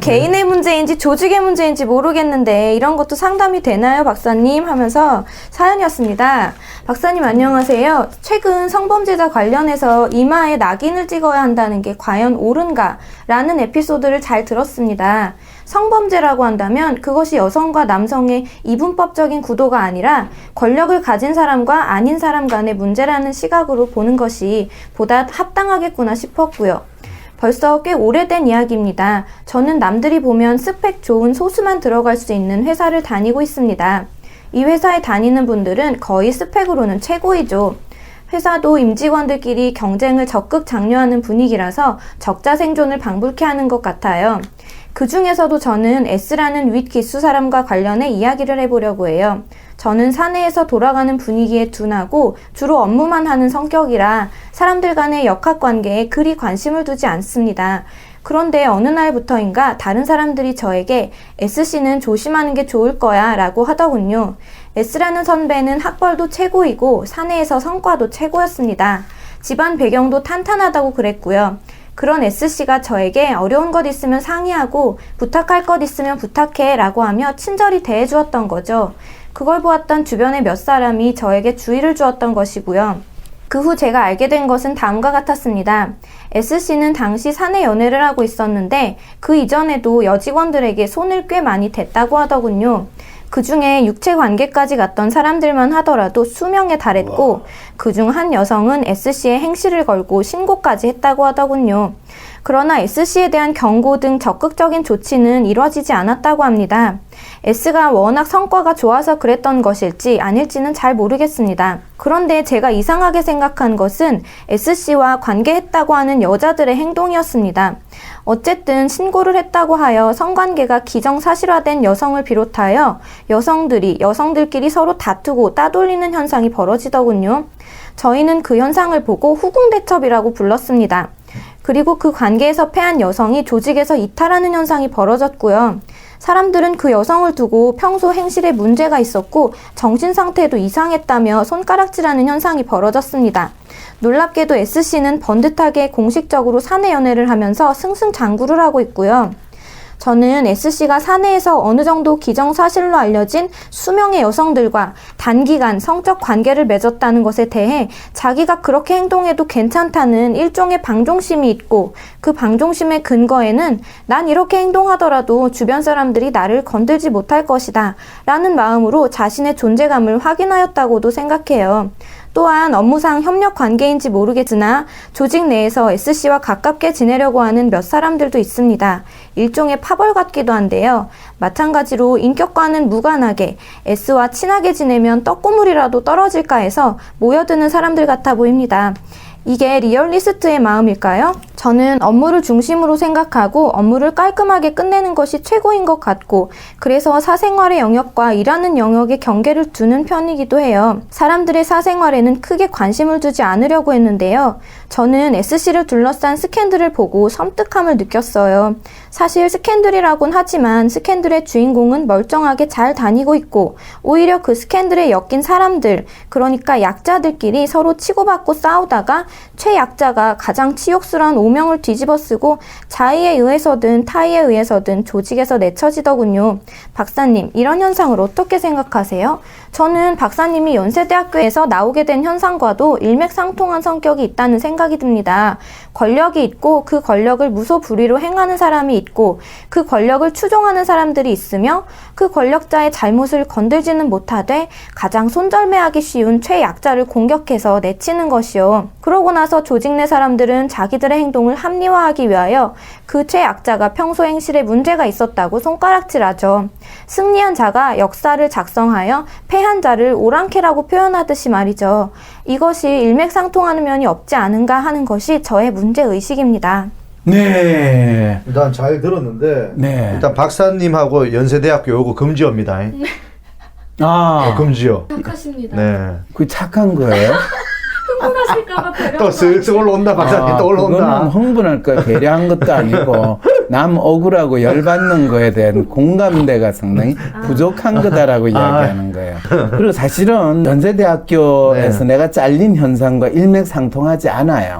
개인의 문제인지 조직의 문제인지 모르겠는데 이런 것도 상담이 되나요, 박사님? 하면서 사연이었습니다. 박사님 안녕하세요. 최근 성범죄자 관련해서 이마에 낙인을 찍어야 한다는 게 과연 옳은가? 라는 에피소드를 잘 들었습니다. 성범죄라고 한다면 그것이 여성과 남성의 이분법적인 구도가 아니라 권력을 가진 사람과 아닌 사람 간의 문제라는 시각으로 보는 것이 보다 합당하겠구나 싶었고요. 벌써 꽤 오래된 이야기입니다. 저는 남들이 보면 스펙 좋은 소수만 들어갈 수 있는 회사를 다니고 있습니다. 이 회사에 다니는 분들은 거의 스펙으로는 최고이죠. 회사도 임직원들끼리 경쟁을 적극 장려하는 분위기라서 적자 생존을 방불케 하는 것 같아요. 그 중에서도 저는 S라는 윗 기수 사람과 관련해 이야기를 해보려고 해요. 저는 사내에서 돌아가는 분위기에 둔하고 주로 업무만 하는 성격이라 사람들 간의 역학관계에 그리 관심을 두지 않습니다. 그런데 어느 날부터인가 다른 사람들이 저에게 S씨는 조심하는 게 좋을 거야 라고 하더군요. S라는 선배는 학벌도 최고이고 사내에서 성과도 최고였습니다. 집안 배경도 탄탄하다고 그랬고요. 그런 S씨가 저에게 어려운 것 있으면 상의하고 부탁할 것 있으면 부탁해 라고 하며 친절히 대해주었던 거죠. 그걸 보았던 주변의 몇 사람이 저에게 주의를 주었던 것이고요. 그 후 제가 알게 된 것은 다음과 같았습니다. S씨는 당시 사내 연애를 하고 있었는데 그 이전에도 여직원들에게 손을 꽤 많이 댔다고 하더군요. 그 중에 육체 관계까지 갔던 사람들만 하더라도 수명에 달했고 그 중 한 여성은 S씨의 행실을 걸고 신고까지 했다고 하더군요. 그러나 S씨에 대한 경고 등 적극적인 조치는 이루어지지 않았다고 합니다. S가 워낙 성과가 좋아서 그랬던 것일지 아닐지는 잘 모르겠습니다. 그런데 제가 이상하게 생각한 것은 S씨와 관계했다고 하는 여자들의 행동이었습니다. 어쨌든 신고를 했다고 하여 성관계가 기정사실화된 여성을 비롯하여 여성들끼리 서로 다투고 따돌리는 현상이 벌어지더군요. 저희는 그 현상을 보고 후궁대첩이라고 불렀습니다. 그리고 그 관계에서 패한 여성이 조직에서 이탈하는 현상이 벌어졌고요. 사람들은 그 여성을 두고 평소 행실에 문제가 있었고 정신 상태도 이상했다며 손가락질하는 현상이 벌어졌습니다. 놀랍게도 S씨는 번듯하게 공식적으로 사내 연애를 하면서 승승장구를 하고 있고요. 저는 S씨가 사내에서 어느 정도 기정사실로 알려진 수명의 여성들과 단기간 성적 관계를 맺었다는 것에 대해 자기가 그렇게 행동해도 괜찮다는 일종의 방종심이 있고 그 방종심의 근거에는 난 이렇게 행동하더라도 주변 사람들이 나를 건들지 못할 것이다 라는 마음으로 자신의 존재감을 확인하였다고도 생각해요. 또한 업무상 협력 관계인지 모르겠으나 조직 내에서 S씨와 가깝게 지내려고 하는 몇 사람들도 있습니다. 일종의 파벌 같기도 한데요. 마찬가지로 인격과는 무관하게 S와 친하게 지내면 떡고물이라도 떨어질까 해서 모여드는 사람들 같아 보입니다. 이게 리얼리스트의 마음일까요? 저는 업무를 중심으로 생각하고 업무를 깔끔하게 끝내는 것이 최고인 것 같고 그래서 사생활의 영역과 일하는 영역의 경계를 두는 편이기도 해요. 사람들의 사생활에는 크게 관심을 두지 않으려고 했는데요. 저는 S씨를 둘러싼 스캔들을 보고 섬뜩함을 느꼈어요. 사실 스캔들이라곤 하지만 스캔들의 주인공은 멀쩡하게 잘 다니고 있고 오히려 그 스캔들에 엮인 사람들, 그러니까 약자들끼리 서로 치고받고 싸우다가 최약자가 가장 치욕스러운 오명을 뒤집어쓰고 자의에 의해서든 타의에 의해서든 조직에서 내쳐지더군요. 박사님, 이런 현상을 어떻게 생각하세요? 저는 박사님이 연세대학교에서 나오게 된 현상과도 일맥상통한 성격이 있다는 생각이 듭니다. 권력이 있고 그 권력을 무소불위로 행하는 사람이 있고 그 권력을 추종하는 사람들이 있으며 그 권력자의 잘못을 건들지는 못하되 가장 손절매하기 쉬운 최약자를 공격해서 내치는 것이요. 그러고 나서 조직 내 사람들은 자기들의 행동을 합리화하기 위하여 그 최약자가 평소 행실에 문제가 있었다고 손가락질하죠. 승리한 자가 역사를 작성하여 패한 자를 오랑캐라고 표현하듯이 말이죠. 이것이 일맥상통하는 면이 없지 않은가 하는 것이 저의 문제의식입니다. 네. 일단 잘 들었는데 네. 일단 박사님하고 연세대학교 요거 금지어입니다. 아, 금지어. 착하십니다. 네. 그 착한 거예요? 흥분하실까봐 배려. 또 슬슬 올라온다 박사님. 또 올라온다. 그거는 흥분할 거야. 배려한 것도 아니고 남 억울하고 열받는 거에 대한 공감대가 상당히 부족한 거다라고 이야기하는 거예요. 그리고 사실은 연세대학교에서 내가 잘린 현상과 일맥상통하지 않아요.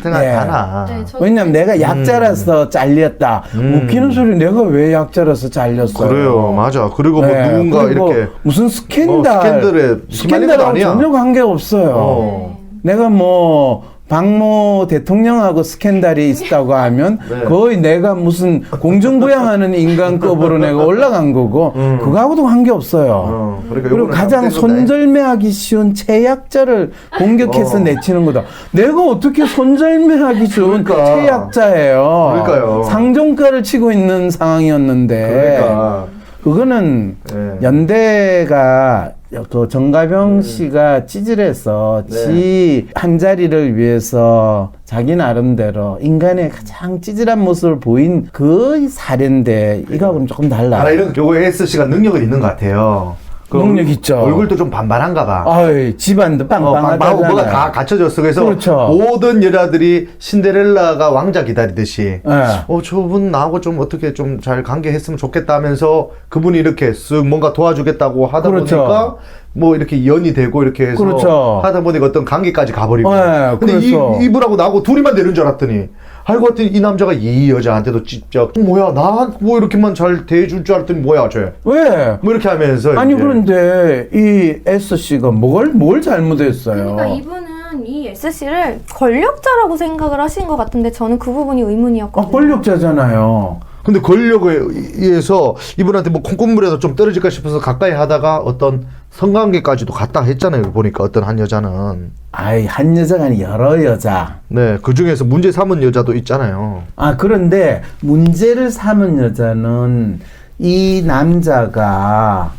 생각 네. 하나. 네, 저도 왜냐면 내가 약자라서 잘렸다. 웃기는 소리 내가 왜 약자라서 잘렸어요? 그래요, 맞아. 그리고 뭐 네, 누군가 그리고 이렇게 무슨 스캔들, 스캔들에 휘말린 것도 스캔들하고 아니야. 전혀 관계 없어요. 내가 뭐 박모 대통령하고 스캔들이 있다고 하면 네. 거의 내가 무슨 공중부양하는 인간급으로 내가 올라간 거고 그거하고도 관계 없어요. 그러니까 그리고 요거는 가장 잘못된 건데. 손절매하기 쉬운 최약자를 공격해서 내치는 거다. 내가 어떻게 손절매하기 좋은 그러니까. 최약자예요. 그러니까요. 상종가를 치고 있는 상황이었는데 그러니까. 그거는 네. 연대가 그 정가병 씨가 찌질해서 네. 지 한 자리를 위해서 자기 나름대로 인간의 가장 찌질한 모습을 보인 그 사례인데 이거하고는 조금 달라. 아, 이런 요거 SC가 능력은 있는 것 같아요. 그 능력 있죠. 얼굴도 좀 반반한가 봐. 아이, 집안도 빵빵하잖아요. 빵빵하고 뭐가 다 갖춰졌어. 그래서 그렇죠. 모든 여자들이 신데렐라가 왕자 기다리듯이 네. 저분 나하고 좀 어떻게 좀 잘 관계했으면 좋겠다 하면서 그분이 이렇게 쓱 뭔가 도와주겠다고 하다 그렇죠. 보니까 뭐 이렇게 연이 되고 이렇게 해서 그렇죠. 하다 보니까 어떤 관계까지 가버리고. 네, 근데 그래서. 이분하고 나하고 둘이만 되는 줄 알았더니 알고 봤더니 이 남자가 이 여자한테도 찝쩍 뭐야 나 뭐 이렇게만 잘 대해줄 줄 알았더니 뭐야 쟤. 왜? 뭐 이렇게 하면서 아니 이제. 그런데 이 S씨가 뭘 잘못했어요? 그러니까 이분은 이 SC를 권력자라고 생각을 하신 것 같은데 저는 그 부분이 의문이었거든요. 권력자잖아요. 근데 권력에 의해서 이분한테 뭐 콩고물에서 좀 떨어질까 싶어서 가까이 하다가 어떤 성관계까지도 갔다 했잖아요. 보니까 어떤 한 여자는. 아이, 한 여자가 아니라 여러 여자. 네, 그 중에서 문제 삼은 여자도 있잖아요. 아, 그런데 문제를 삼은 여자는 이 남자가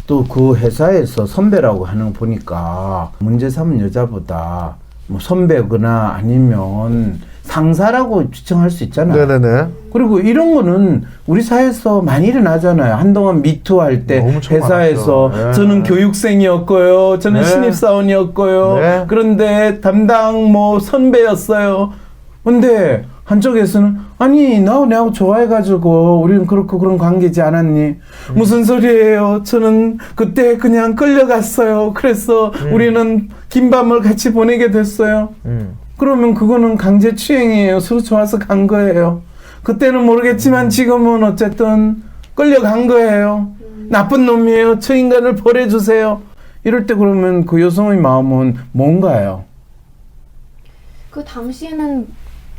또 그 회사에서 선배라고 하는 거 보니까 문제 삼은 여자보다 뭐 선배거나 아니면 상사라고 추정할 수 있잖아요. 네네네. 그리고 이런 거는 우리 사회에서 많이 일어나잖아요. 한동안 미투 할 때 엄청 회사에서 많았죠. 네. 저는 교육생이었고요. 저는 네. 신입사원이었고요. 네. 그런데 담당 뭐 선배였어요. 근데 한쪽에서는 아니 내하고 좋아해가지고 우리는 그렇고 그런 관계지 않았니? 무슨 소리예요? 저는 그때 그냥 끌려갔어요. 그래서 우리는 긴 밤을 같이 보내게 됐어요. 그러면 그거는 강제추행이에요. 서로 좋아서 간 거예요. 그때는 모르겠지만 지금은 어쨌든 끌려간 거예요. 나쁜 놈이에요. 저 인간을 벌해주세요. 이럴 때 그러면 그 여성의 마음은 뭔가요? 그 당시에는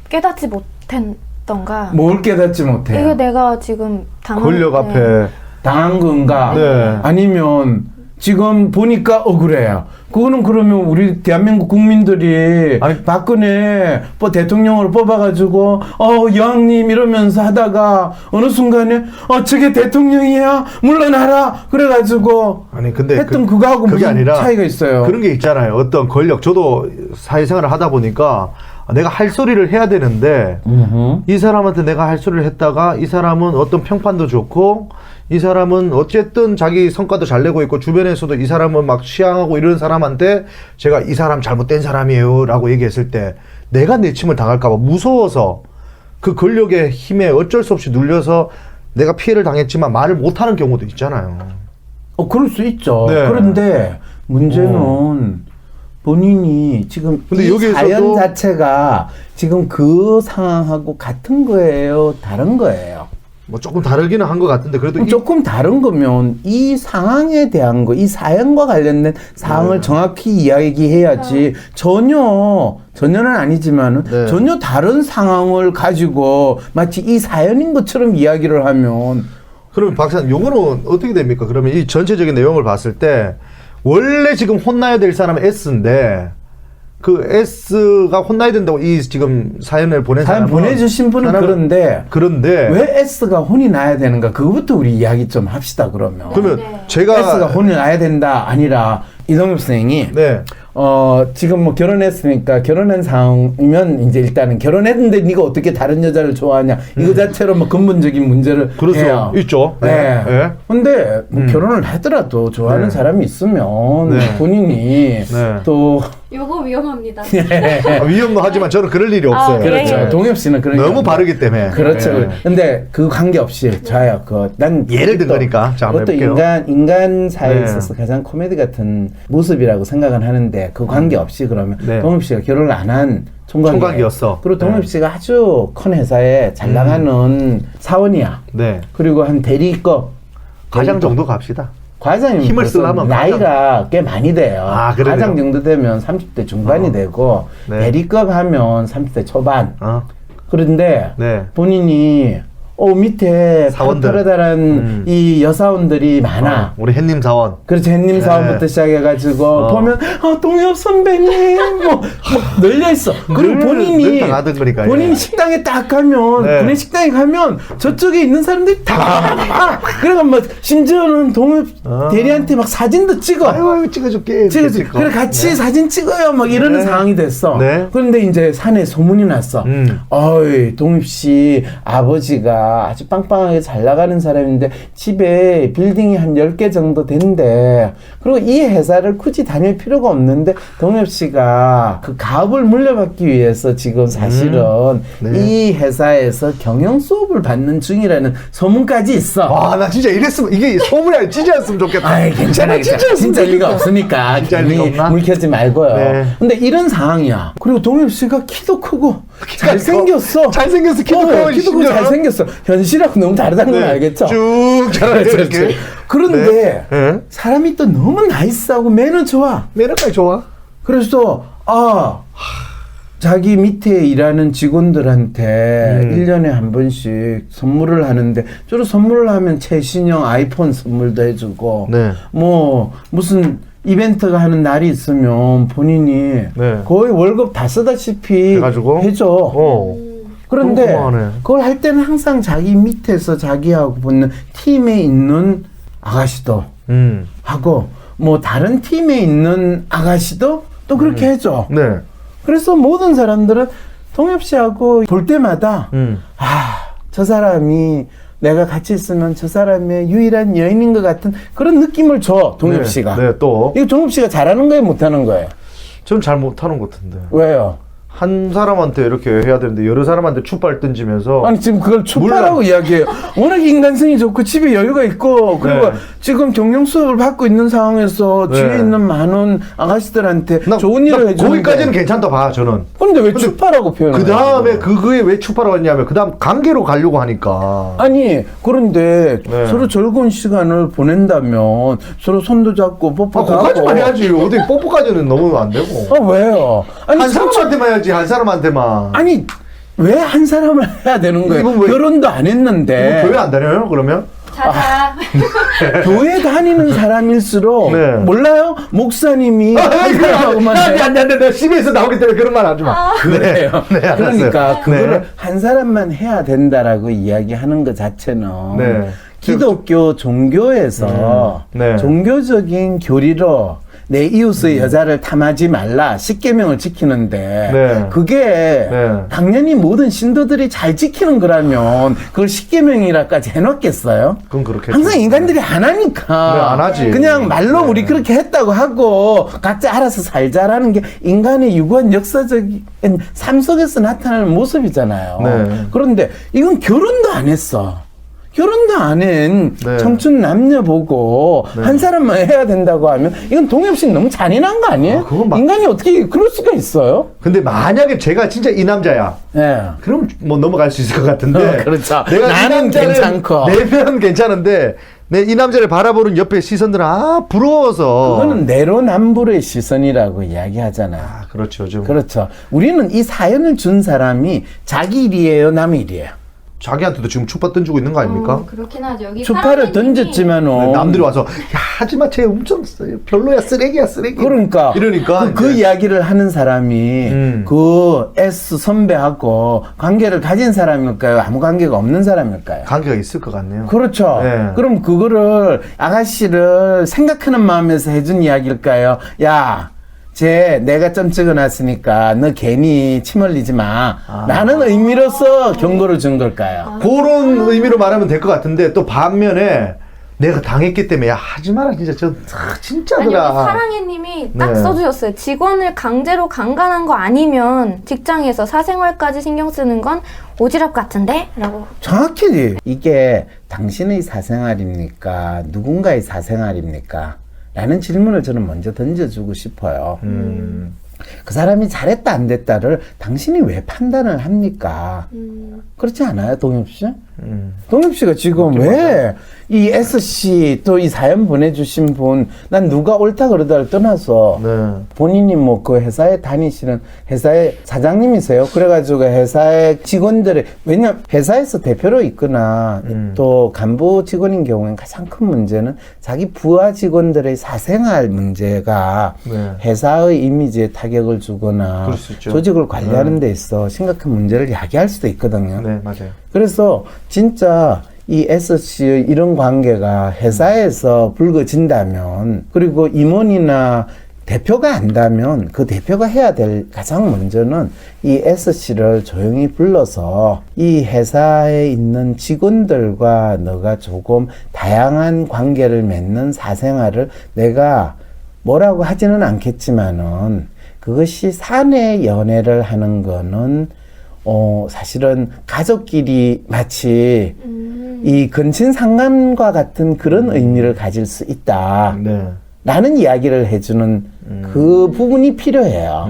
깨닫지 못했던가. 뭘 깨닫지 못해요? 이게 내가 지금 당한 권력 네. 앞에. 당한 건가? 네. 아니면 지금 보니까 억울해요. 그거는 그러면 우리 대한민국 국민들이 아니, 박근혜 대통령으로 뽑아가지고 여왕님 이러면서 하다가 어느 순간에 저게 대통령이야 물러나라 그래가지고 아니 근데 했던 그거하고 그게 무슨 아니라 차이가 있어요? 그런 게 있잖아요. 어떤 권력. 저도 사회생활을 하다 보니까 내가 할 소리를 해야 되는데 이 사람한테 내가 할 소리를 했다가 이 사람은 어떤 평판도 좋고 이 사람은 어쨌든 자기 성과도 잘 내고 있고 주변에서도 이 사람은 막 취향하고 이런 사람한테 제가 이 사람 잘못된 사람이에요 라고 얘기했을 때 내가 내침을 당할까 봐 무서워서 그 권력의 힘에 어쩔 수 없이 눌려서 내가 피해를 당했지만 말을 못하는 경우도 있잖아요. 그럴 수 있죠. 네. 그런데 문제는 본인이 지금 근데 이 여기에서도 사연 자체가 지금 그 상황하고 같은 거예요? 다른 거예요? 뭐 조금 다르기는 한 것 같은데 그래도 조금 다른 거면 이 상황에 대한 거, 이 사연과 관련된 사항을 정확히 이야기해야지 전혀는 아니지만 네. 전혀 다른 상황을 가지고 마치 이 사연인 것처럼 이야기를 하면 그러면 박사님 요거는 어떻게 됩니까? 그러면 이 전체적인 내용을 봤을 때 원래 지금 혼나야 될 사람은 S인데 그 S가 혼나야 된다고 이 지금 사연을 보낸 사연 사람은 보내주신 분은 그런데 왜 S가 혼이 나야 되는가 그거부터 우리 이야기 좀 합시다. 그러면 제가 S가 혼이 나야 된다 아니라 이동엽 선생이 네. 지금 뭐 결혼했으니까 결혼한 상황이면 이제 일단은 결혼했는데 네가 어떻게 다른 여자를 좋아하냐 이거 자체로 뭐 근본적인 문제를 그렇죠. 해요. 있죠. 네. 네. 근데 뭐 결혼을 하더라도 좋아하는 네. 사람이 있으면 네. 본인이 네. 또 요거 위험합니다. 위험도 하지만 저는 그럴 일이 없어요. 그렇죠. 네. 동엽 씨는 그런 너무 게 바르기 때문에. 그렇죠. 네. 근데 그 관계 없이 저요. 난 예를 든 거니까. 자, 한번 그것도 해볼게요. 인간 사회에 네. 있어서 가장 코미디 같은 모습이라고 생각은 하는데 그 관계 없이 그러면 네. 동엽 씨가 결혼을 안 한 총각이었어. 그리고 동엽 네. 씨가 아주 큰 회사에 잘 나가는 사원이야. 네. 그리고 한 대리급 과장 정도 갑시다. 과장이면 힘을 벌써 쓰려면 나이가 꽤 많이 돼요. 아, 그래요? 과장 정도 되면 30대 중반이 되고 네. 대리급 하면 30대 초반. 어. 그런데 네. 본인이 밑에 사원들. 파릇파릇한 이 여사원들이 많아. 우리 햇님 사원. 그렇죠. 햇님 사원부터 시작해가지고 보면 동엽 선배님 뭐 널려 있어. 그리고 늘 본인이 당하던 거니까, 본인이 예. 식당에 딱 가면 네. 본인 식당에 가면 저쪽에 있는 사람들이 다 그래가 막 심지어는 동엽 대리한테 막 사진도 찍어. 아유, 찍어줄게. 찍어줘. 찍고. 그래 같이 네. 사진 찍어요. 막 이러는 네. 상황이 됐어. 네. 그런데 이제 산에 소문이 났어. 어이 동엽 씨 아버지가 아주 빵빵하게 잘 나가는 사람인데 집에 빌딩이 한 10개 정도 된대. 그리고 이 회사를 굳이 다닐 필요가 없는데 동엽 씨가 그 가업을 물려받기 위해서 지금 사실은 네. 이 회사에서 경영 수업을 받는 중이라는 소문까지 있어. 와, 나 진짜 이랬으면, 이게 소문이 아니라 찢어졌으면 좋겠다. 아이 괜찮아 진짜 리가 없으니까 진짜 리가 괜히 없나? 물켜지 말고요. 네. 근데 이런 상황이야. 그리고 동엽 씨가 키도 크고 잘생겼어. 잘생겼어. 키도 크고 키도 크고 심지어는. 잘생겼어. 현실하고 너무 다르다는 건 알겠죠? 쭉 자라요, 이렇게. 그런데 네. 사람이 또 너무 나이스하고 매너 좋아. 매력까지 좋아. 그래서 자기 밑에 일하는 직원들한테 1년에 한 번씩 선물을 하는데 주로 선물을 하면 최신형 아이폰 선물도 해주고 네. 뭐 무슨 이벤트가 하는 날이 있으면 본인이 네. 거의 월급 다 쓰다시피 해가지고? 해줘. 그런데 너무 고마워네. 그걸 할 때는 항상 자기 밑에서 자기하고 붙는 팀에 있는 아가씨도 하고 뭐 다른 팀에 있는 아가씨도 또 그렇게 해줘. 네. 그래서 모든 사람들은 동엽 씨하고 볼 때마다 저 사람이 내가 같이 있으면 저 사람의 유일한 여인인 것 같은 그런 느낌을 줘 동엽 네. 씨가. 네, 또. 이거 동엽 씨가 잘하는 거예요, 못하는 거예요? 전 잘 못하는 것 같은데. 왜요? 한 사람한테 이렇게 해야 되는데 여러 사람한테 추발 던지면서 아니 지금 그걸 추파라고 이야기해요. 워낙 인간성이 좋고 집에 여유가 있고 그리고 네. 지금 경영 수업을 받고 있는 상황에서 네. 뒤에 있는 많은 아가씨들한테 좋은 일을 해주는데 거기까지는 괜찮다 봐 저는. 근데 왜 추파라고 표현을 그 다음에 해요? 그거에 왜 추파라고 했냐면 그 다음 관계로 가려고 하니까. 아니 그런데 네. 서로 즐거운 시간을 보낸다면 서로 손도 잡고 뽀뽀도 하고 그거까지만 해야지. 어디 뽀뽀까지는 너무 안 되고. 왜요? 아니 한 사람한테만 해야지. 한 사람한테만. 아니 왜 한 사람을 해야 되는 거예요? 이건 왜- 결혼도 안 했는데 교회 안 다녀요? 그러면? 자자. 교회 다니는 사람일수록 네. 몰라요? 목사님이 한 사람하고만 해요. 안돼 CBS 나오기 때문에 그런 말 하지 마. 그래요. 네, 알았어요. 그러니까 그거를 네. 한 사람만 해야 된다라고 이야기하는 것 자체는 네. 기독교 종교에서 네. 종교적인 교리로 내 이웃의 여자를 탐하지 말라 10계명을 지키는데 네. 그게 네. 당연히 모든 신도들이 잘 지키는 거라면 그걸 10계명이라까지 해놓겠어요? 그건 그렇겠죠. 항상 인간들이 안 하니까 네, 안 하지. 그냥 말로 네. 우리 그렇게 했다고 하고 각자 알아서 살자라는 게 인간의 유구한 역사적인 삶 속에서 나타나는 모습이잖아요. 네. 그런데 이건 결혼도 안 했어. 결혼도 안 한 네. 청춘 남녀 보고 한 사람만 해야 된다고 하면 이건 동엽 씨는 너무 잔인한 거 아니에요? 그건 인간이 어떻게 그럴 수가 있어요? 근데 만약에 제가 진짜 이 남자야. 예. 그럼 뭐 넘어갈 수 있을 것 같은데. 그렇죠. 내가 나는 괜찮고. 내면 괜찮은데 내 이 남자를 바라보는 옆에 시선들은 부러워서. 그거는 내로남불의 시선이라고 이야기하잖아요. 그렇죠. 좀 그렇죠. 우리는 이 사연을 준 사람이 자기 일이에요, 남 일이에요? 자기한테도 지금 추파 던지고 있는 거 아닙니까? 그렇긴 하죠. 여기 추파를 사람이 던졌지만은 네, 남들이 와서 야 하지마 쟤 엄청 별로야 쓰레기야 쓰레기. 그러니까 이러니까 그 이제. 이야기를 하는 사람이 그 S 선배하고 관계를 가진 사람일까요? 아무 관계가 없는 사람일까요? 관계가 있을 것 같네요. 그렇죠. 네. 그럼 그거를 아가씨를 생각하는 마음에서 해준 이야기일까요? 야, 내가 점 찍어놨으니까 너 괜히 침 흘리지 마. 라는 의미로서 경고를 준 걸까요? 그런 의미로 말하면 될 것 같은데 또 반면에 내가 당했기 때문에 야 하지 마라 진짜 저 아니, 진짜더라. 여기 사랑해님이 딱 네. 써주셨어요. 직원을 강제로 강간한 거 아니면 직장에서 사생활까지 신경 쓰는 건 오지랖 같은데? 라고. 정확히 이게 당신의 사생활입니까? 누군가의 사생활입니까? 라는 질문을 저는 먼저 던져주고 싶어요. 그 사람이 잘했다 안 됐다를 당신이 왜 판단을 합니까? 그렇지 않아요, 동엽 씨? 동엽 씨가 지금 왜 이 SC 또 이 사연 보내주신 분, 난 누가 옳다 그러다를 떠나서 네. 본인이 뭐 그 회사에 다니시는 회사의 사장님이세요. 그래가지고 회사의 직원들의, 왜냐면 회사에서 대표로 있거나 또 간부 직원인 경우엔 가장 큰 문제는 자기 부하 직원들의 사생활 문제가 네. 회사의 이미지에 타격을 주거나 그럴 수 있죠. 조직을 관리하는 데 있어 심각한 문제를 야기할 수도 있거든요. 네 맞아요. 그래서 진짜 이 SC의 이런 관계가 회사에서 불거진다면, 그리고 임원이나 대표가 안다면 그 대표가 해야 될 가장 먼저는 이 SC를 조용히 불러서 이 회사에 있는 직원들과 너가 조금 다양한 관계를 맺는 사생활을, 내가 뭐라고 하지는 않겠지만은 그것이 사내 연애를 하는 거는 사실은 가족끼리 마치 이 근친상간과 같은 그런 의미를 가질 수 있다. 네. 라는 이야기를 해주는 그 부분이 필요해요.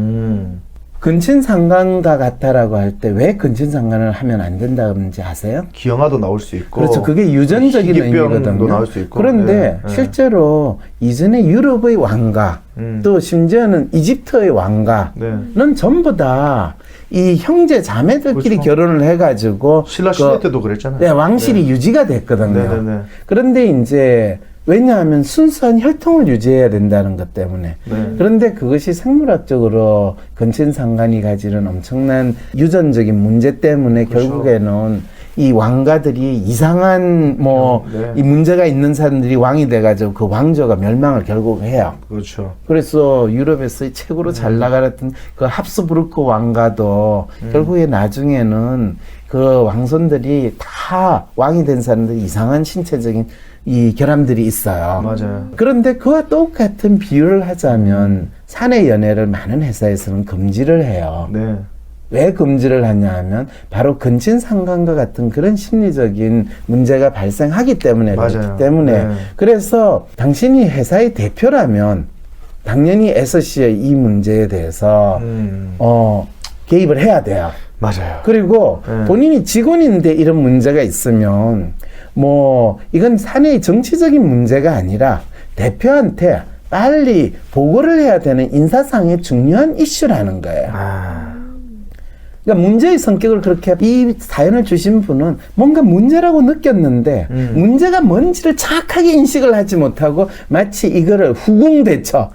근친상간과 같다라고 할 때 왜 근친상간을 하면 안 된다는지 아세요? 기형아도 나올 수 있고. 그렇죠. 그게 유전적인 희귀병도 의미거든요. 나올 수 있고. 그런데 네, 네. 실제로 이전에 유럽의 왕가, 또 심지어는 이집트의 왕가는 전부 다 이 형제 자매들끼리 그렇죠. 결혼을 해가지고 신라 시대 때도 그랬잖아요. 네, 왕실이 유지가 됐거든요. 네, 네, 네. 그런데 이제 왜냐하면 순수한 혈통을 유지해야 된다는 것 때문에. 네. 그런데 그것이 생물학적으로 근친상간이 가지는 엄청난 유전적인 문제 때문에 그렇죠. 결국에는 이 왕가들이 이상한 네. 이 문제가 있는 사람들이 왕이 돼가지고 그 왕조가 멸망을 결국 해요. 그렇죠. 그래서 유럽에서 최고로 잘 나가던 그 합스부르크 왕가도 결국에 나중에는 그 왕손들이 다 왕이 된 사람들이 이상한 신체적인 이 결함들이 있어요. 맞아요. 그런데 그와 똑같은 비유를 하자면 사내 연애를 많은 회사에서는 금지를 해요. 네. 왜 금지를 하냐 하면 바로 근친상간과 같은 그런 심리적인 문제가 발생하기 때문에 맞아요. 그렇기 때문에 네. 그래서 당신이 회사의 대표라면 당연히 SC의 이 문제에 대해서 개입을 해야 돼요. 맞아요. 그리고 네. 본인이 직원인데 이런 문제가 있으면 뭐 이건 사내의 정치적인 문제가 아니라 대표한테 빨리 보고를 해야 되는 인사상의 중요한 이슈라는 거예요. 그러니까 문제의 성격을 그렇게, 이 사연을 주신 분은 뭔가 문제라고 느꼈는데 문제가 뭔지를 정확하게 인식을 하지 못하고 마치 이거를 후궁대처.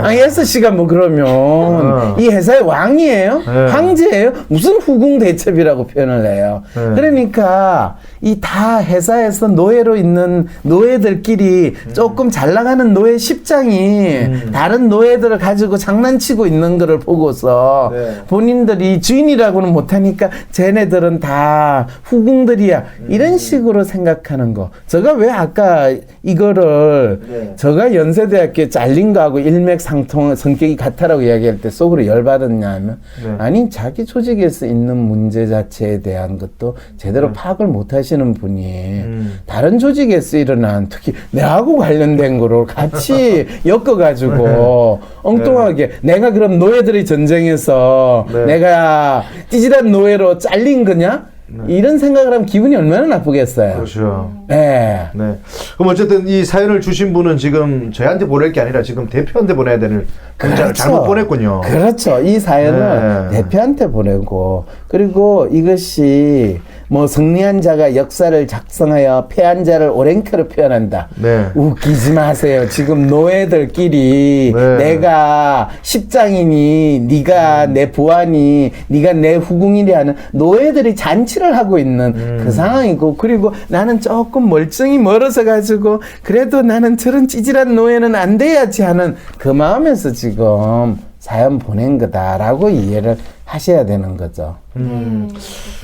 SC가 뭐 그러면 이 회사의 왕이에요? 네. 황제예요? 무슨 후궁대첩이라고 표현을 해요. 네. 그러니까 이 다 회사에서 노예로 있는 노예들끼리 조금 잘 나가는 노예 십장이 다른 노예들을 가지고 장난치고 있는 거를 보고서 네. 본인들이 주인이라고는 못하니까 쟤네들은 다 후궁들이야. 이런 식으로 생각하는 거. 제가 왜 아까 이거를 네. 제가 연세대학교 잘린 거하고 일맥상통 성격이 같아라고 이야기할 때 속으로 열받았냐 하면 네. 아니 자기 조직에서 있는 문제 자체에 대한 것도 제대로 파악을 못 하시는 분이 다른 조직에서 일어난 특히 내하고 관련된 거를 같이 엮어가지고 엉뚱하게 내가 그럼 노예들의 전쟁에서 네. 내가 찌질한 노예로 잘린 거냐? 이런 생각을 하면 기분이 얼마나 나쁘겠어요. 그렇죠. 네. 네. 그럼 어쨌든 이 사연을 주신 분은 지금 저희한테 보낼 게 아니라 지금 대표한테 보내야 되는 문자를 잘못 보냈군요. 그렇죠. 이 사연을 네. 대표한테 보내고, 그리고 이것이 뭐 승리한 자가 역사를 작성하여 패한 자를 오랭크로 표현한다. 네. 웃기지 마세요. 지금 노예들끼리 네. 내가 십장이니 네가 내 부하니 네가 내 후궁이니 하는 노예들이 잔치를 하고 있는 그 상황이고, 그리고 나는 조금 멀쩡히 멀어서 가지고 그래도 나는 저런 찌질한 노예는 안 돼야지 하는 그 마음에서 지금 사연 보낸 거다라고 이해를 하셔야 되는 거죠.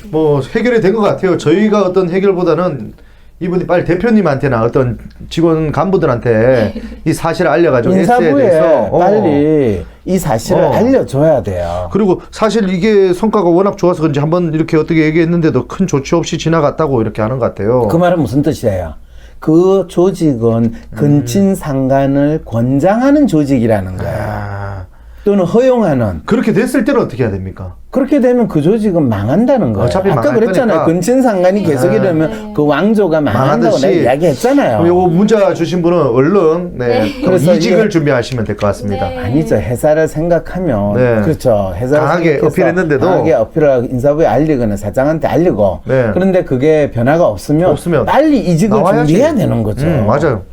뭐 해결이 된 것 같아요. 저희가 어떤 해결보다는 이분이 빨리 대표님한테나 어떤 직원 간부들한테 이 사실을 알려가지고 S에 인사부에 대해서 빨리 이 사실을 알려줘야 돼요. 그리고 사실 이게 성과가 워낙 좋아서 그런지 한번 이렇게 어떻게 얘기했는데도 큰 조치 없이 지나갔다고 이렇게 하는 것 같아요. 그 말은 무슨 뜻이에요? 그 조직은 근친상간을 권장하는 조직이라는 거예요. 아, 또는 허용하는. 그렇게 됐을 때는 어떻게 해야 됩니까? 그렇게 되면 그 조직은 망한다는 거예요. 어차피 아까 망할 그랬잖아요. 거니까. 근친상간이 계속 이러면 그 왕조가 망한다고 망하듯이. 내가 이야기했잖아요. 그럼 요거 문자 주신 분은 얼른 또 그래서 이직을 이게- 준비하시면 될 것 같습니다. 네. 아니죠. 회사를 생각하면 네. 그렇죠. 회사를 강하게 생각해서 어필했는데도 강하게 어필하고 인사부에 알리거나 사장한테 알리고 네. 그런데 그게 변화가 없으면 빨리 이직을 나와야지. 준비해야 되는 거죠. 맞아요.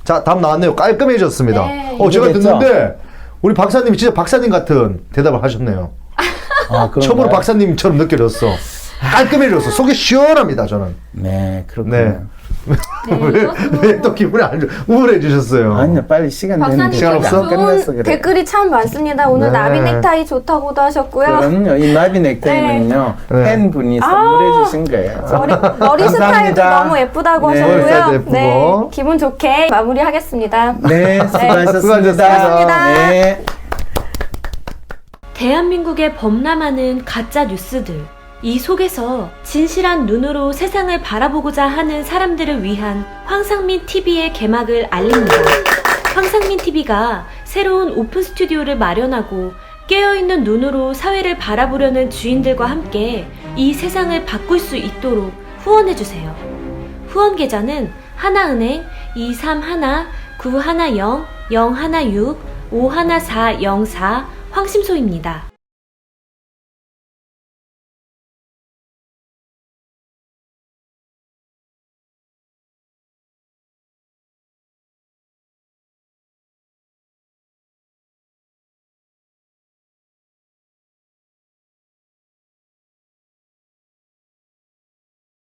자, 답 나왔네요. 깔끔해졌습니다. 네. 제가 이거 됐죠? 듣는데 우리 박사님이 진짜 박사님 같은 대답을 하셨네요. 아, 그런가요? 처음으로 박사님처럼 느껴졌어. 깔끔해졌어. 속이 시원합니다, 저는. 네, 그렇군요. 왜 또 기분이 안 우울해지셨어요? 아니요, 빨리 시간 되는데 박사님 시간 없어? 끝났어 좋은 그래. 댓글이 참 많습니다. 오늘 네. 나비 넥타이 좋다고도 하셨고요. 그럼요. 이 나비 넥타이는요 네. 팬분이 선물해 주신 거예요. 머리 스타일도 감사합니다. 너무 예쁘다고 네. 머리 스타일도 하셨고요. 예쁘고. 네, 기분 좋게 마무리하겠습니다. 네, 수고하셨습니다. 수고하셨습니다. 네. 대한민국에 범람하는 가짜 뉴스들. 이 속에서 진실한 눈으로 세상을 바라보고자 하는 사람들을 위한 황상민 TV의 개막을 알립니다. 황상민 TV가 새로운 오픈 스튜디오를 마련하고 깨어있는 눈으로 사회를 바라보려는 주인들과 함께 이 세상을 바꿀 수 있도록 후원해주세요. 후원 계좌는 하나은행 231-910-016-51404 황심소입니다.